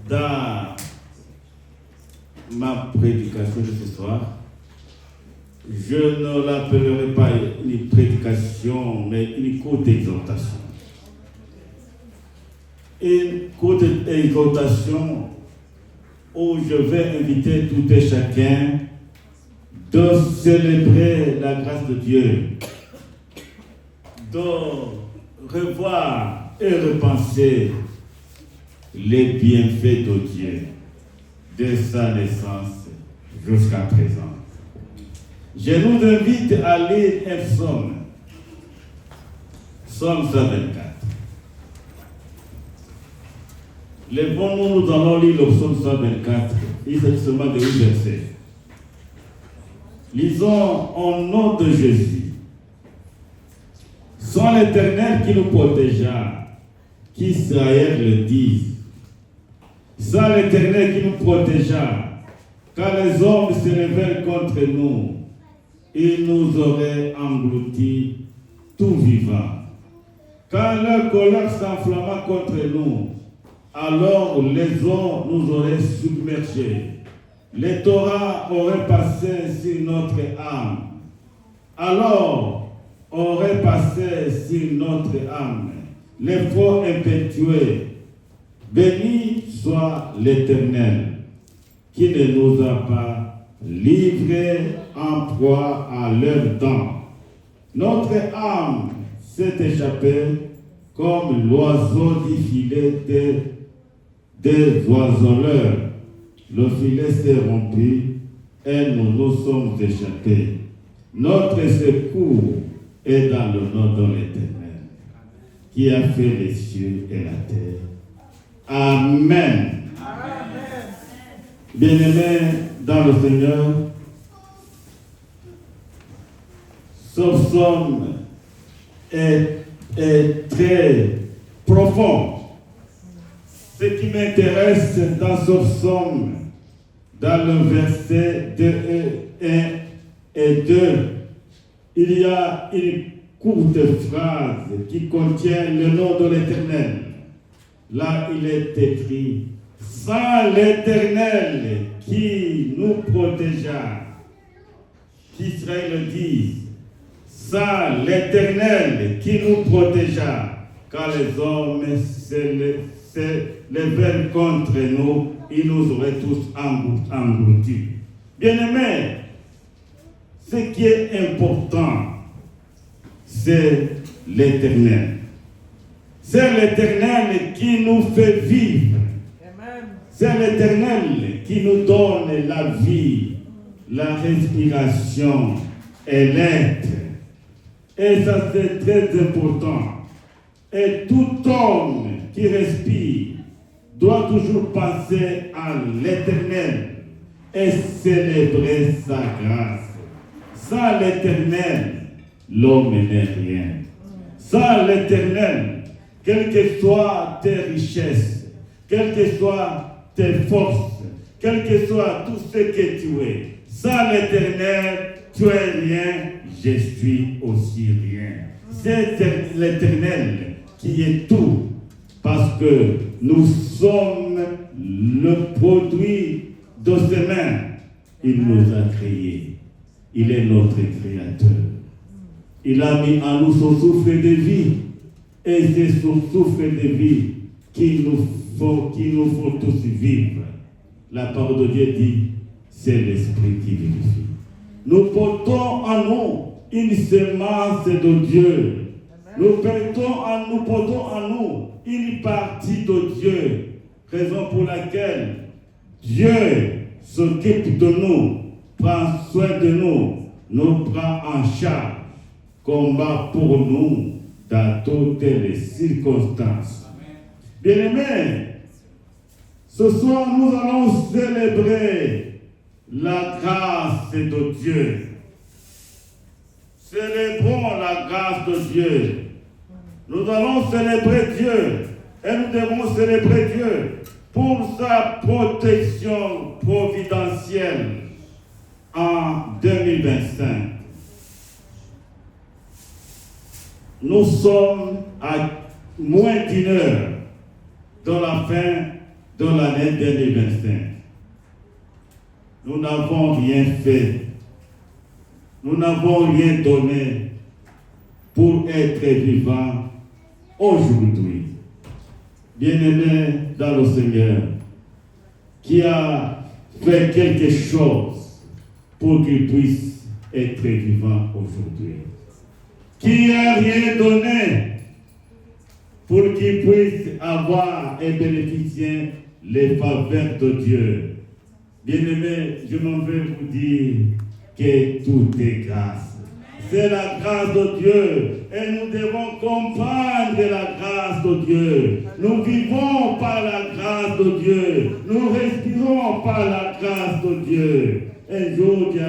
Dans ma prédication de ce soir, je ne l'appellerai pas une prédication, mais une courte exhortation. Une courte exhortation où je vais inviter tout et chacun de célébrer la grâce de Dieu, de revoir et repenser les bienfaits de Dieu de sa naissance jusqu'à présent. Je nous invite à lire un psaume, psaume 124. Lèvons-nous, nous allons lire le psaume 124. Il s'agit seulement de 8 versets. Lisons au nom de Jésus. Sans l'Éternel qui nous protégea, qu'Israël le dise. Sans l'Éternel qui nous protégea, quand les hommes se révèlent contre nous, il nous aurait engloutis tout vivant. Quand leur colère s'enflamma contre nous, alors les eaux nous auraient submergés. Les torrents auraient passé sur notre âme. Alors auraient passé sur notre âme les flots impétueux. Béni soit l'Éternel qui ne nous a pas livrés en proie à leur dent. Notre âme s'est échappée comme l'oiseau du filet des oiseleurs. Le filet s'est rompu et nous nous sommes échappés. Notre secours est dans le nom de l'Éternel, qui a fait les cieux et la terre. Amen. Amen. Bien-aimés dans le Seigneur, ce psaume est très profond. Ce qui m'intéresse dans ce psaume, dans le verset 1 et 2, il y a une courte phrase qui contient le nom de l'Éternel. Là, il est écrit, sans l'Éternel qui nous protégea, qu'Israël le dise, sans l'Éternel qui nous protégea, quand les hommes se lèvèrent contre nous, ils nous auraient tous engloutis. Bien-aimés, ce qui est important, c'est l'Éternel. C'est l'Éternel qui nous fait vivre. C'est l'Éternel qui nous donne la vie, la respiration et l'être. Et ça, c'est très important. Et tout homme qui respire doit toujours penser à l'Éternel et célébrer sa grâce. Sans l'Éternel, l'homme n'est rien. Sans l'Éternel, quelles que soient tes richesses, quelles que soient tes forces, quel que soit tout ce que tu es, sans l'Éternel, tu es rien, je suis aussi rien. C'est l'Éternel qui est tout, parce que nous sommes le produit de ses mains. Il nous a créés. Il est notre créateur. Il a mis en nous son souffle de vie. Et c'est son souffle de vie qu'il nous faut tous vivre. La parole de Dieu dit, c'est l'Esprit qui vivifie. Nous portons en nous une semence de Dieu. Nous portons en nous une partie de Dieu. Raison pour laquelle Dieu s'occupe de nous, prend soin de nous, nous prend en charge, combat pour nous dans toutes les circonstances. Bien-aimés, ce soir nous allons célébrer la grâce de Dieu. Célébrons la grâce de Dieu. Nous allons célébrer Dieu et nous devons célébrer Dieu pour sa protection providentielle en 2025. Nous sommes à moins d'une heure de la fin dans l'année 2025. Nous n'avons rien fait. Nous n'avons rien donné pour être vivants aujourd'hui. Bien-aimé dans le Seigneur, qui a fait quelque chose pour qu'il puisse être vivant aujourd'hui. Qui n'a rien donné pour qu'il puisse avoir et bénéficier les faveurs de Dieu. Bien-aimé, je m'en vais vous dire que tout est grâce. C'est la grâce de Dieu et nous devons comprendre la grâce de Dieu. Nous vivons par la grâce de Dieu. Nous respirons par la grâce de Dieu. Un jour, Dieu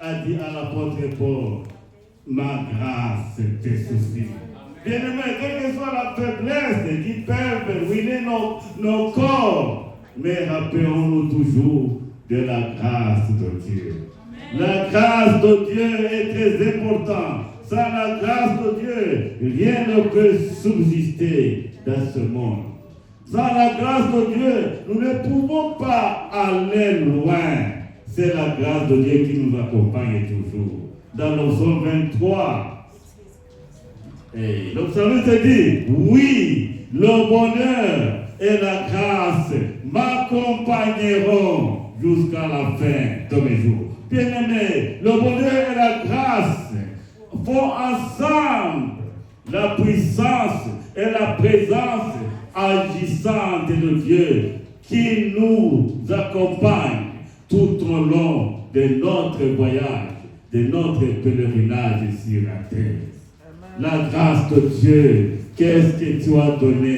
a dit à l'apôtre Paul, ma grâce te suffit. Bien-aimé, quelle que soit la faiblesse qui peuvent ruiner nos corps, mais rappelons-nous toujours de la grâce de Dieu. La grâce de Dieu est très importante. Sans la grâce de Dieu, rien ne peut subsister dans ce monde. Sans la grâce de Dieu, nous ne pouvons pas aller loin. C'est la grâce de Dieu qui nous accompagne toujours. Dans le psaume 23, le psalmiste dit, oui, le bonheur et la grâce m'accompagneront jusqu'à la fin de mes jours. Bien-aimés, le bonheur et la grâce font ensemble la puissance et la présence agissante de Dieu qui nous accompagne tout au long de notre voyage, de notre pèlerinage sur la terre. La grâce de Dieu, qu'est-ce que tu as donné?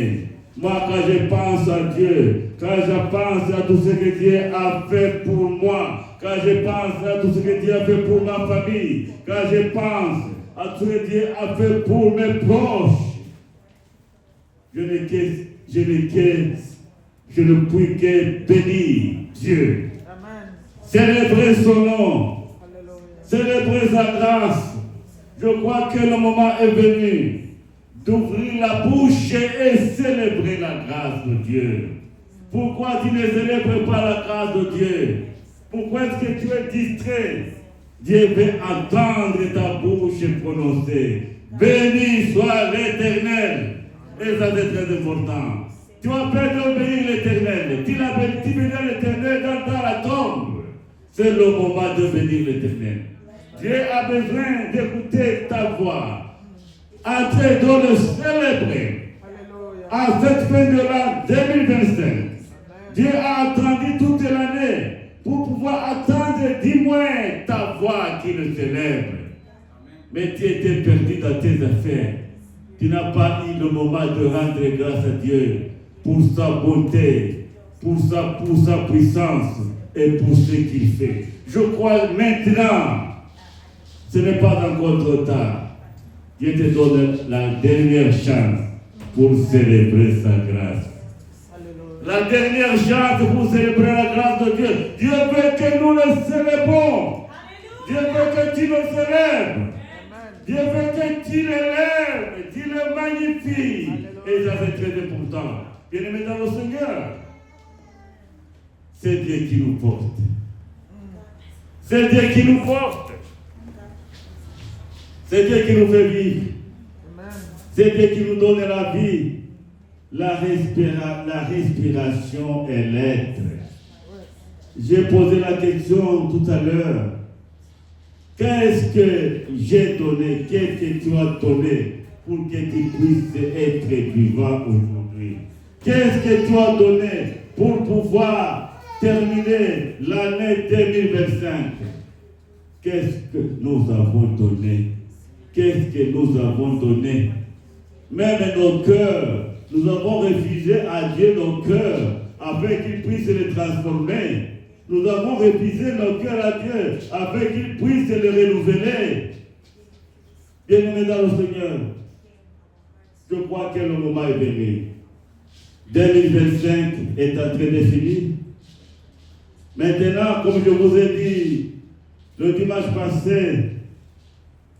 Moi, quand je pense à Dieu, quand je pense à tout ce que Dieu a fait pour moi, quand je pense à tout ce que Dieu a fait pour ma famille, quand je pense à tout ce que Dieu a fait pour mes proches, je ne puis que bénir Dieu. Amen. Célébrer son nom. Célébrer sa grâce. Je crois que le moment est venu d'ouvrir la bouche et célébrer la grâce de Dieu. Pourquoi tu ne célèbres pas la grâce de Dieu? Pourquoi est-ce que tu es distrait? Dieu veut entendre ta bouche prononcer. Béni soit l'Éternel. Et ça c'est très important. Tu as peur d'obéir l'Éternel. Tu bénis l'Éternel dans la tombe. C'est le moment de bénir l'Éternel. Dieu a besoin d'écouter ta voix. Entrez dans le célébrer. À cette fin de l'année 2025, Dieu a attendu toute l'année pour pouvoir attendre, dis-moi, ta voix qui le célèbre. Mais tu étais perdu dans tes affaires. Tu n'as pas eu le moment de rendre grâce à Dieu pour sa bonté, pour sa puissance et pour ce qu'il fait. Je crois maintenant, ce n'est pas encore trop tard. Dieu te donne la dernière chance pour célébrer sa grâce. La dernière chance pour célébrer la grâce de Dieu. Dieu veut que nous le célébrons. Dieu veut que tu le célèbres. Dieu veut que tu l'élèves, tu le magnifies. Et ça c'est très important. Bien-aimé dans le Seigneur, c'est Dieu qui nous porte. C'est Dieu qui nous porte. C'est Dieu qui nous fait vivre. C'est Dieu qui nous donne la vie, la respiration et l'être. J'ai posé la question tout à l'heure. Qu'est-ce que j'ai donné? Qu'est-ce que tu as donné pour que tu puisses être vivant aujourd'hui? Qu'est-ce que tu as donné pour pouvoir terminer l'année 2025? Qu'est-ce que nous avons donné? Qu'est-ce que nous avons donné? Même nos cœurs, nous avons refusé à Dieu nos cœurs afin qu'il puisse les transformer. Nous avons refusé nos cœurs à Dieu afin qu'il puisse les renouveler. Bien-aimés dans le Seigneur, je crois que le moment est venu. 2025 est en train de finir. Maintenant, comme je vous ai dit le dimanche passé,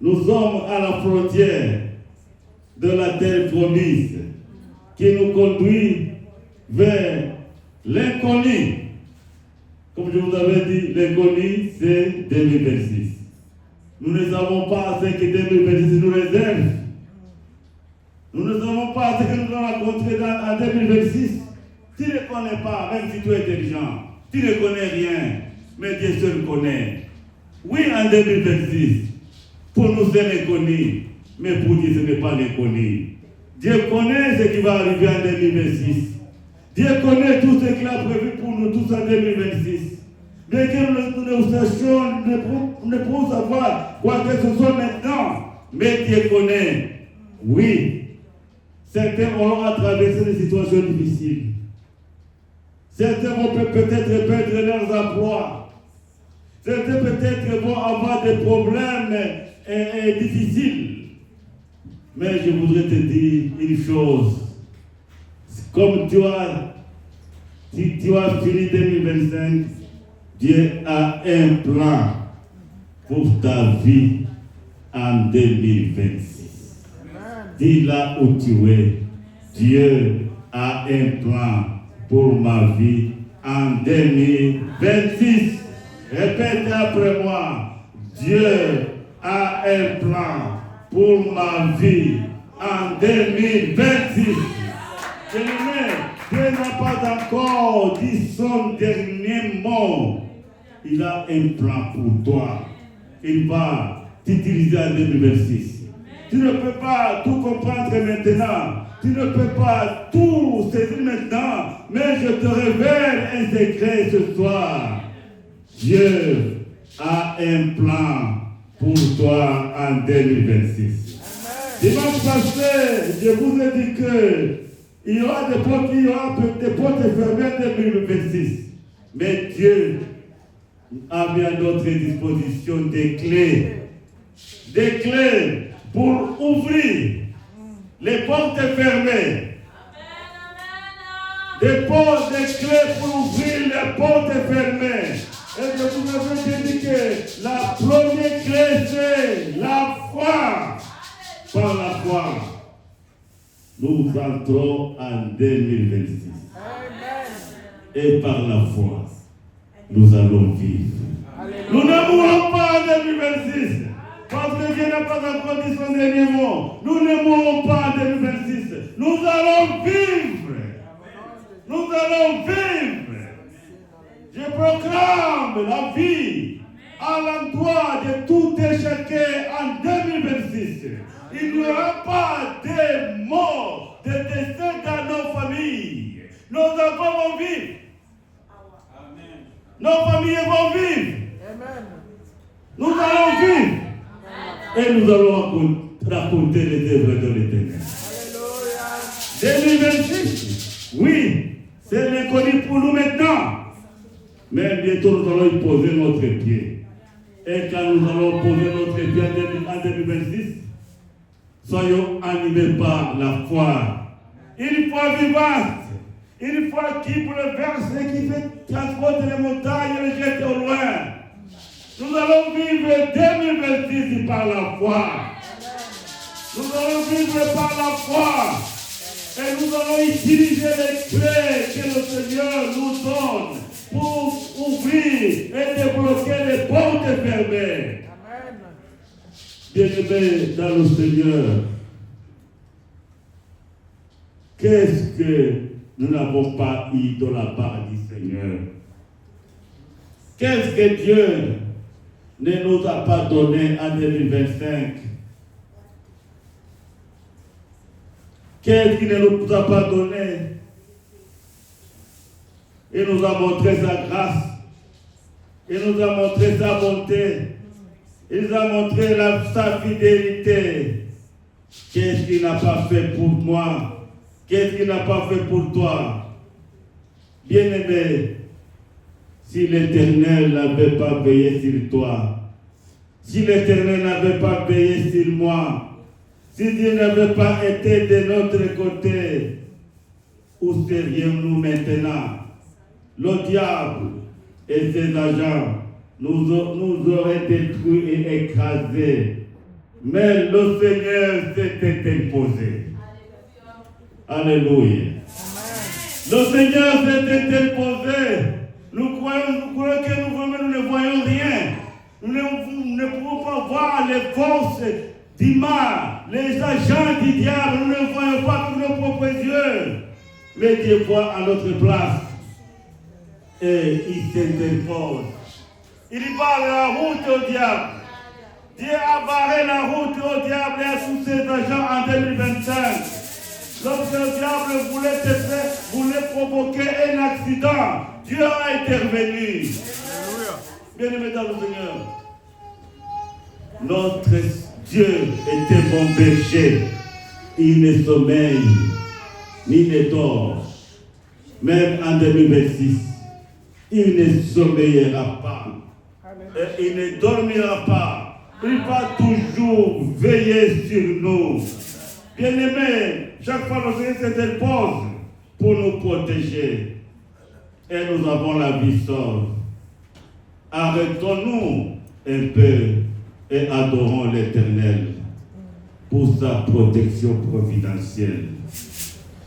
nous sommes à la frontière de la terre promise qui nous conduit vers L'inconnu, comme je vous avais dit, l'inconnu, c'est 2026. Nous ne savons pas ce que 2026 nous réserve. Nous ne savons pas ce que nous allons rencontrer en 2026. Tu ne connais pas, même si tu es intelligent, tu ne connais rien, mais Dieu seul connaît. Oui, en 2026, pour nous c'est inconnu, mais pour Dieu ce n'est pas l'inconnu. Dieu connaît ce qui va arriver en 2026. Dieu connaît tout ce qu'il a prévu pour nous tous en 2026. Mais que nous sachions, ne pouvons savoir quoi que ce soit maintenant, mais Dieu connaît. Oui, certains auront à traverser des situations difficiles. Certains vont peut-être perdre leurs emplois. Certains peut-être vont avoir des problèmes difficiles. Mais je voudrais te dire une chose. Comme tu as fini 2025, Dieu a un plan pour ta vie en 2026. Dis là où tu es, Dieu a un plan pour ma vie en 2026. Répète après moi, Dieu a un plan pour ma vie en 2026. Dieu n'a pas encore dit son dernier mot. Il a un plan pour toi. Il va t'utiliser en 2026. Tu ne peux pas tout comprendre maintenant. Tu ne peux pas tout saisir maintenant. Mais je te révèle un secret ce soir. Dieu a un plan pour toi en 2026. Dimanche passé, je vous ai dit que il y aura des portes fermées en 2026. Mais Dieu a mis à notre disposition des clés. Des clés pour ouvrir les portes fermées. Des clés pour ouvrir les portes fermées. Et je vous avais dit que la première clé, c'est la foi. Par la foi, nous entrons en 2026. Et par la foi, nous allons vivre. Nous ne mourrons pas en 2026. Parce que Dieu n'a pas encore dit son dernier mot. Nous ne mourrons pas en 2026. Nous allons vivre. Nous allons vivre. Je proclame la vie à l'endroit de tout échec en 2026. Il n'y aura pas de morts, de décès dans nos familles. Nos enfants vont vivre. Amen. Nos familles vont vivre. Amen. Nous allons vivre. Et nous allons raconter les œuvres de l'Éternel. 2026, oui, c'est l'inconnu pour nous maintenant. Mais bientôt nous allons y poser notre pied. Et quand nous allons poser notre pied en 2026, soyons animés par la foi. Une foi vivante. Une foi qui bouleverse et qui fait transporter les montagnes et les jeter au loin. Nous allons vivre 2026 par la foi. Nous allons vivre par la foi. Et nous allons utiliser les clés que le Seigneur nous donne pour ouvrir et débloquer les portes fermées. Bien-aimés dans le Seigneur, qu'est-ce que nous n'avons pas eu de la part du Seigneur? Qu'est-ce que Dieu ne nous a pas donné en 2025? Qu'est-ce qu'il ne nous a pas donné? Il nous a montré sa grâce. Il nous a montré sa bonté. Il nous a montré sa fidélité. Qu'est-ce qu'il n'a pas fait pour moi? Qu'est-ce qu'il n'a pas fait pour toi? Bien-aimé, si l'Éternel n'avait pas veillé sur toi, si l'Éternel n'avait pas veillé sur moi, si Dieu n'avait pas été de notre côté, où serions-nous maintenant? Le diable et ses agents nous auraient détruits et écrasés. Mais le Seigneur s'était imposé. Alléluia. Le Seigneur s'était imposé Dieu voit à notre place et il s'interpose. Il barre la route au diable. Dieu a barré la route au diable et à tous ses agents en 2025. Lorsque le diable voulait provoquer un accident, Dieu a intervenu. Bien-aimés dans le Seigneur, notre Dieu était bon berger. Il ne sommeille, ni ne dort. Même en 2026, il ne sommeillera pas. Et il ne dormira pas. Il va toujours veiller sur nous. Bien-aimés, chaque fois le Seigneur s'interpose pour nous protéger. Et nous avons la vie sauve. Arrêtons-nous un peu et adorons l'Éternel pour sa protection providentielle.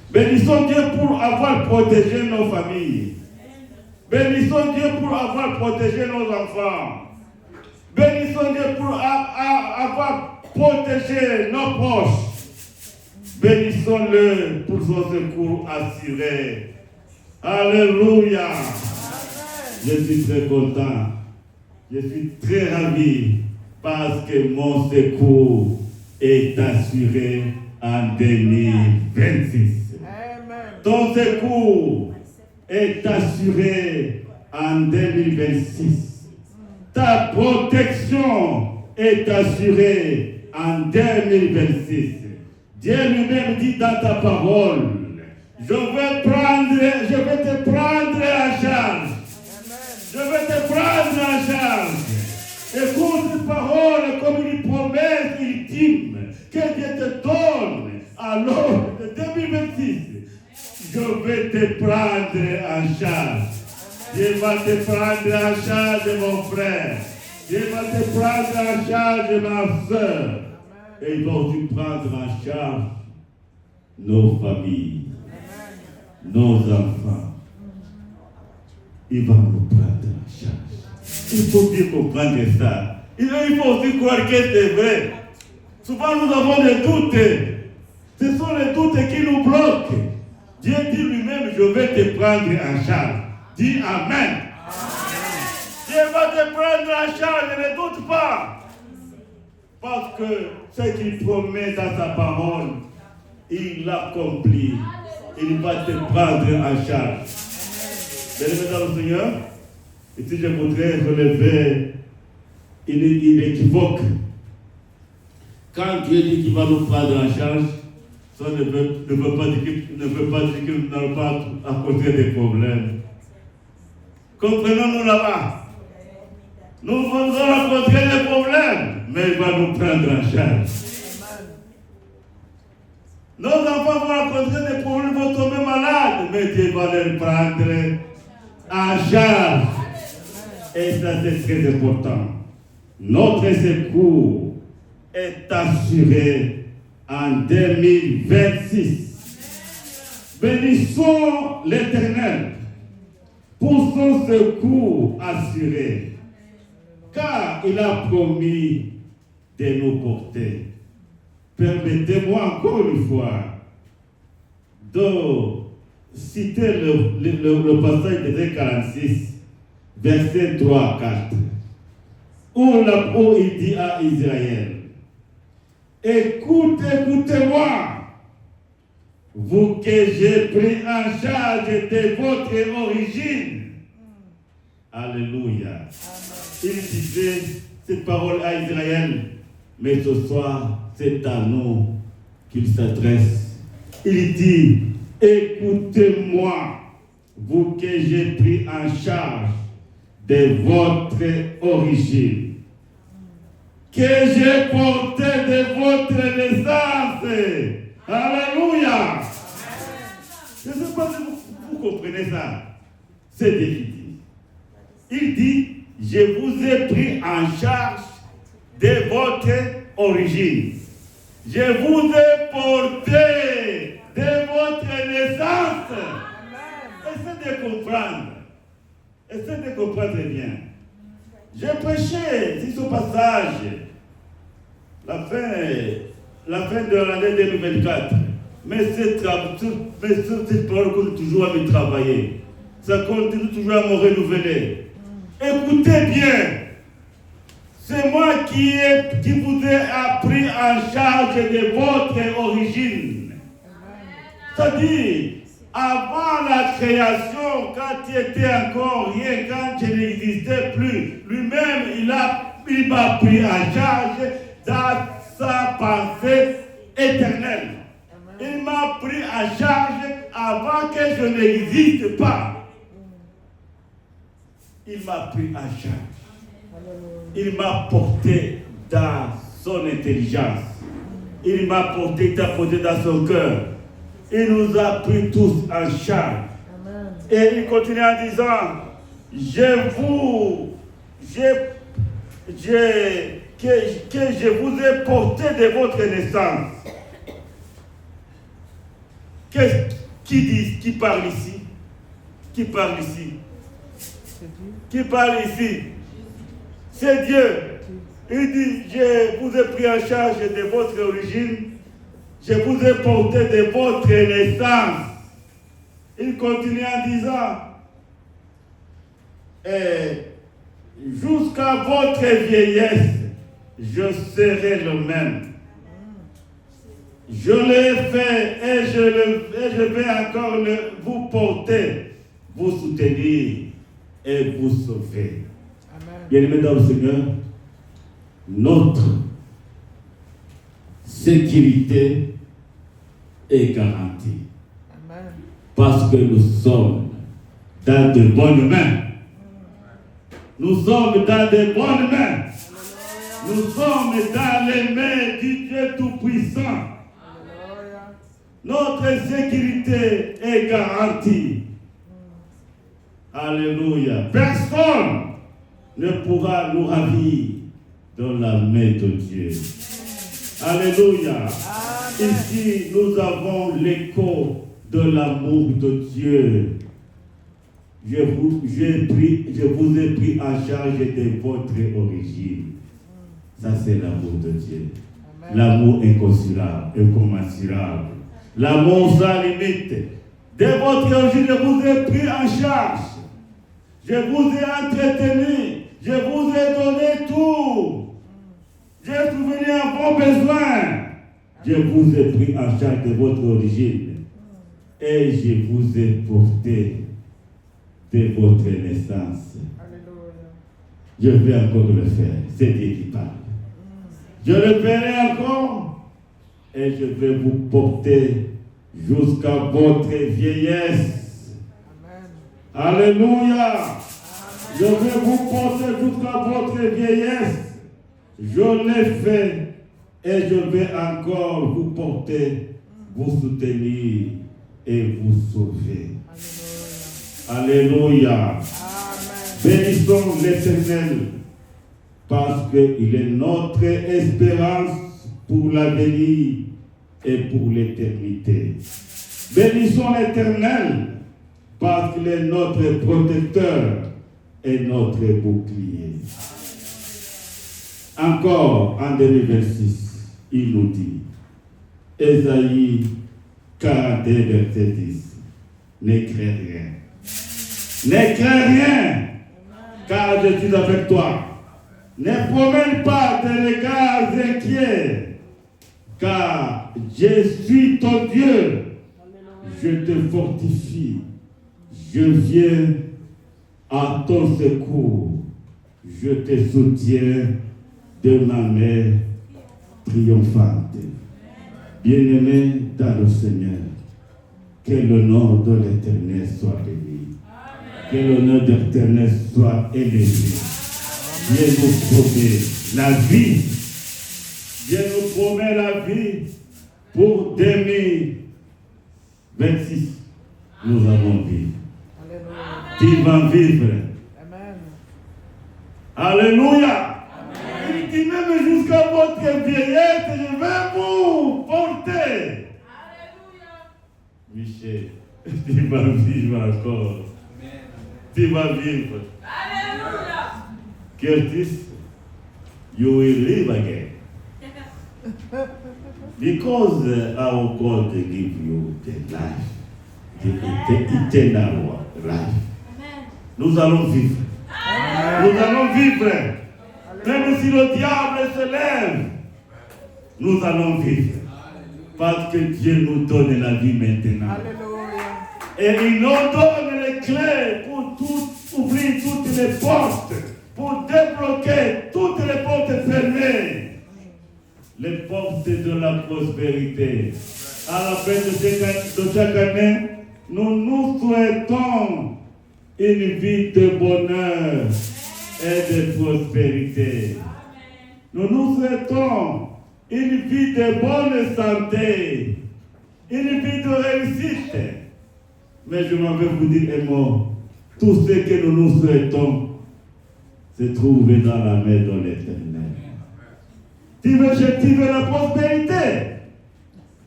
Bénissons Dieu pour avoir protégé nos familles. Bénissons Dieu pour avoir protégé nos enfants. Bénissons Dieu pour avoir protégé nos proches. Bénissons-le pour son secours assuré. Alléluia. Je suis très content. Je suis très ravi parce que mon secours est assuré en 2026. Ton secours est assuré en 2026. Ta protection est assurée en 2026. Dieu lui-même dit dans ta parole, je vais te prendre en charge. Je vais te prendre en charge. Écoute cette parole comme une promesse ultime que Dieu te donne. Alors, en 2026, je vais te prendre en charge. Dieu va te prendre en charge, mon frère. Dieu va te prendre en charge, ma soeur. Et il va aussi prendre en charge nos familles, nos enfants. Il va nous prendre en charge. Il faut bien comprendre ça. Il faut aussi croire que c'est vrai. Souvent nous avons des doutes. Ce sont les doutes qui nous bloquent. Dieu dit lui-même, je vais te prendre en charge. Dis Amen. Dieu va te prendre en charge, ne doute pas. Parce que ce qu'il promet dans sa parole, il l'accomplit. Il va te prendre en charge. Bien-aimés dans le Seigneur, ici je voudrais relever une équivoque. Quand Dieu dit qu'il va nous prendre en charge, ça ne veut pas dire que nous n'allons pas rencontrer des problèmes. Comprenons-nous là-bas. Nous allons rencontrer des problèmes, mais il va nous prendre en charge. Nos enfants vont rencontrer des problèmes, vont tomber malades, mais Dieu va les prendre en charge. Et ça, c'est très important. Notre secours est assuré en 2026. Bénissons l'Éternel pour son secours assuré, car il a promis de nous porter. Permettez-moi encore une fois de citer le passage de 46, versets 3 à 4, où il dit à Israël, écoutez-moi, vous que j'ai pris en charge de votre origine. Alléluia. Il disait cette parole à Israël, mais ce soir, c'est à nous qu'il s'adresse. Il dit, écoutez-moi, vous que j'ai pris en charge de votre origine, que j'ai porté de votre naissance. Alléluia. Je ne sais pas si vous comprenez ça. C'est définitif. Il dit, je vous ai pris en charge de votre origine. Je vous ai porté de votre naissance. Essayez de comprendre. Essayez de comprendre bien. J'ai prêché sur ce passage la fin de l'année 2024. Mais cette parole continue toujours à me travailler. Ça continue toujours à me renouveler. Écoutez bien. C'est moi qui vous ai appris en charge de votre origine. C'est-à-dire, avant la création, quand il était encore rien, quand je n'existais plus, lui-même, il m'a pris en charge dans sa pensée éternelle. Il m'a pris en charge avant que je n'existe pas. Il m'a pris en charge. Il m'a porté dans son intelligence. Il m'a porté dans son cœur. Il nous a pris tous en charge. Et il continue en disant, je vous ai porté de votre naissance. Qui parle ici? Qui parle ici? Qui parle ici? C'est Dieu. Il dit, je vous ai pris en charge de votre origine. Je vous ai porté de votre naissance. Il continue en disant, jusqu'à votre vieillesse, je serai le même. Je l'ai fait et je vais encore vous porter, vous soutenir et vous sauver. Bien-aimés dans le Seigneur, notre sécurité est garantie. Amen. Parce que nous sommes dans de bonnes mains. Nous sommes dans de bonnes mains. Nous sommes dans les mains du Dieu Tout-Puissant. Notre sécurité est garantie. Alléluia. Personne ne pourra nous ravir dans la main de Dieu. Alléluia. Amen. Ici, nous avons l'écho de l'amour de Dieu. Je vous ai pris en charge de votre origine. Ça, c'est l'amour de Dieu. Amen. L'amour incommensurable. L'amour sans limite. De votre origine, je vous ai pris en charge. Je vous ai entretenu. Je vous ai donné tout. J'ai souvenu à vos besoins. Je vous ai pris en charge de votre origine. Et je vous ai porté de votre naissance. Alléluia. Je vais encore le faire. C'est Dieu qui parle. Je le ferai encore. Et je vais vous porter jusqu'à votre vieillesse. Amen. Alléluia. Amen. Je vais vous porter jusqu'à votre vieillesse. Je l'ai fait et je vais encore vous porter, vous soutenir et vous sauver. Alléluia. Alléluia. Bénissons l'Éternel parce qu'il est notre espérance pour l'avenir et pour l'éternité. Bénissons l'Éternel parce qu'il est notre protecteur et notre bouclier. Encore en 2026, il nous dit, Ésaïe 41, verset 10, ne crains rien. Ne crains rien, car je suis avec toi. Ne promène pas tes regards inquiets, car je suis ton Dieu. Je te fortifie. Je viens à ton secours. Je te soutiens de ma main triomphante. Bien-aimé dans le Seigneur, que le nom de l'Éternel soit béni. Que le nom de l'Éternel soit élevé. Dieu nous promet la vie. Dieu nous promet la vie pour 2026. Nous allons vivre. Tu vas vivre. Amen. Alléluia. Il dit même jusqu'à votre vieillesse, je vais vous porter. Alléluia. Michel, tu vas vivre encore. Amen. Tu vas vivre. Alléluia. Curtis, you will live again. Because our God give you the life, the eternal life. Nous allons vivre. Nous allons vivre. Même si le diable se lève, nous allons vivre. Parce que Dieu nous donne la vie maintenant. Et il nous donne les clés pour ouvrir toutes les portes, pour débloquer toutes les portes fermées. Les portes de la prospérité. À la fin de chaque année, nous nous souhaitons une vie de bonheur et de prospérité. Nous nous souhaitons une vie de bonne santé, une vie de réussite. Mais je m'en vais vous dire un mot. Tout ce que nous nous souhaitons se trouve dans la main de l'Éternel. Tu veux la prospérité?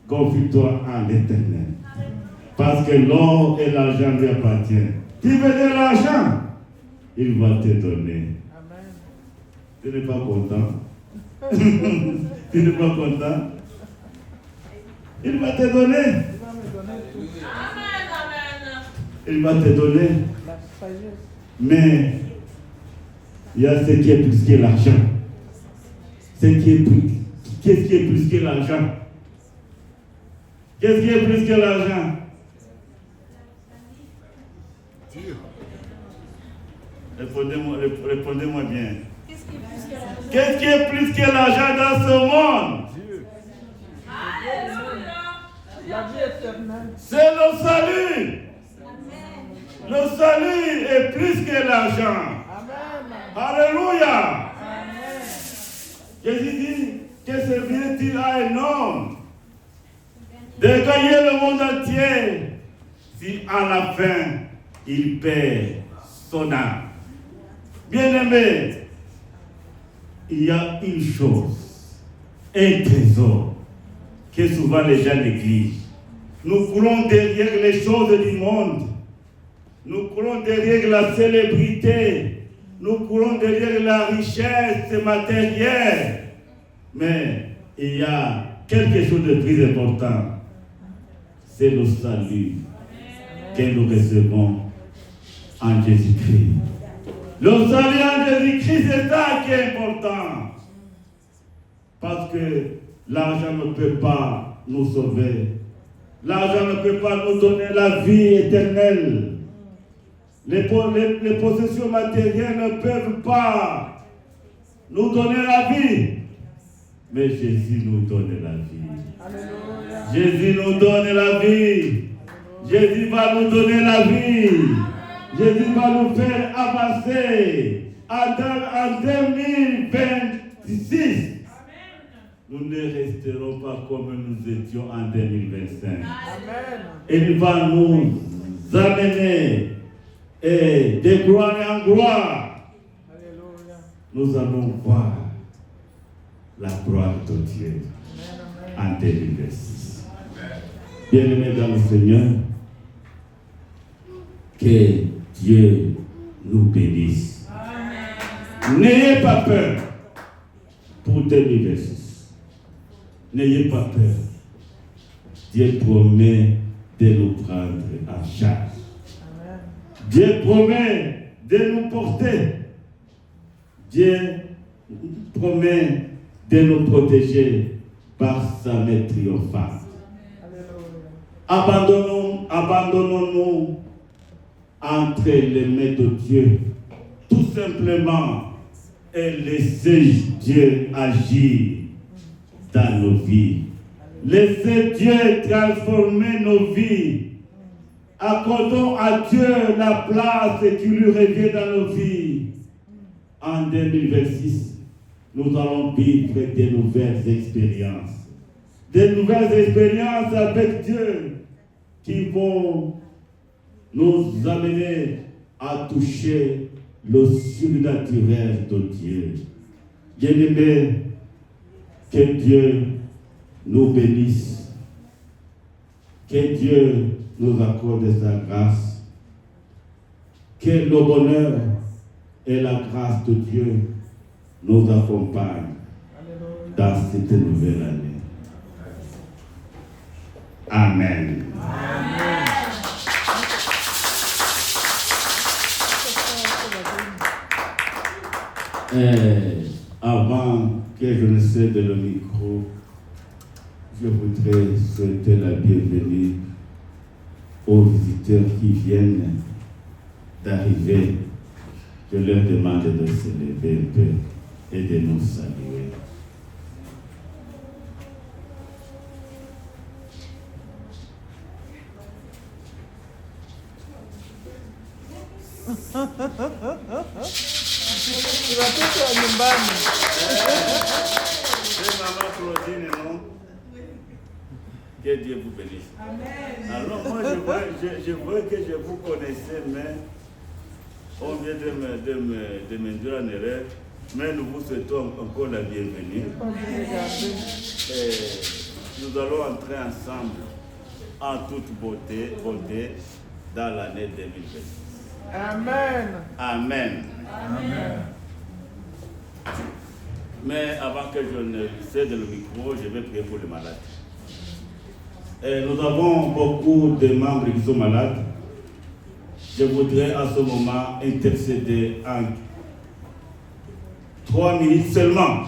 Confie-toi en l'Éternel. Parce que l'or et l'argent lui appartiennent. Tu veux de l'argent? Il va te donner. Amen. Tu n'es pas content? Tu n'es pas content? Il va te donner. Il va te donner. Mais il y a ce qui est plus que l'argent. Qu'est-ce qui est plus que l'argent? Qu'est-ce qui est plus que l'argent? Répondez-moi bien. Qu'est-ce qui est plus que l'argent dans ce monde? C'est le salut. Le salut est plus que l'argent. Alléluia. Jésus dit que servirait-il à un homme de gagner le monde entier si à la fin il perd son âme? Bien-aimé, il y a une chose, un trésor que souvent les gens négligent. Nous courons derrière les choses du monde. Nous courons derrière la célébrité. Nous courons derrière la richesse matérielle. Mais il y a quelque chose de plus important. C'est le salut que nous recevons en Jésus-Christ. Le salut en Jésus-Christ, c'est ça qui est important. Parce que l'argent ne peut pas nous sauver. L'argent ne peut pas nous donner la vie éternelle. Les possessions matérielles ne peuvent pas nous donner la vie. Mais Jésus nous donne la vie. Alléluia. Jésus nous donne la vie. Jésus va nous donner la vie. Jésus va nous faire avancer. En 2026, nous ne resterons pas comme nous étions en 2025. Amen. Il va nous amener de gloire en gloire. Alléluia. Nous allons voir la gloire de Dieu en 2026. Bien-aimés dans le Seigneur, que Dieu nous bénisse. Amen. N'ayez pas peur pour 2026. N'ayez pas peur. Dieu promet de nous prendre en charge. Amen. Dieu promet de nous porter. Dieu promet de nous protéger par sa main triomphante. Abandonnons-nous entre les mains de Dieu, tout simplement, et laissez Dieu agir dans nos vies. Laissez Dieu transformer nos vies. Accordons à Dieu la place qui lui revient dans nos vies. En 2026, nous allons vivre de nouvelles expériences. Des nouvelles expériences avec Dieu qui vont nous amener à toucher le surnaturel de Dieu. Bien-aimés, que Dieu nous bénisse. Que Dieu nous accorde sa grâce. Que le bonheur et la grâce de Dieu nous accompagnent dans cette nouvelle année. Amen. Avant que je ne cède le micro, je voudrais souhaiter la bienvenue aux visiteurs qui viennent d'arriver. Je leur demande de se lever un peu et de nous saluer. C'est maman Claudine, non? Que Dieu vous bénisse. Amen. Alors moi je vois que je vous connaissais, mais on vient de me dire en erreur, mais nous vous souhaitons encore la bienvenue. Et nous allons entrer ensemble en toute beauté dans l'année 2026. Amen. Amen. Amen. Mais avant que je ne cède le micro, je vais prier pour les malades. Et nous avons beaucoup de membres qui sont malades. Je voudrais à ce moment intercéder en 3 minutes seulement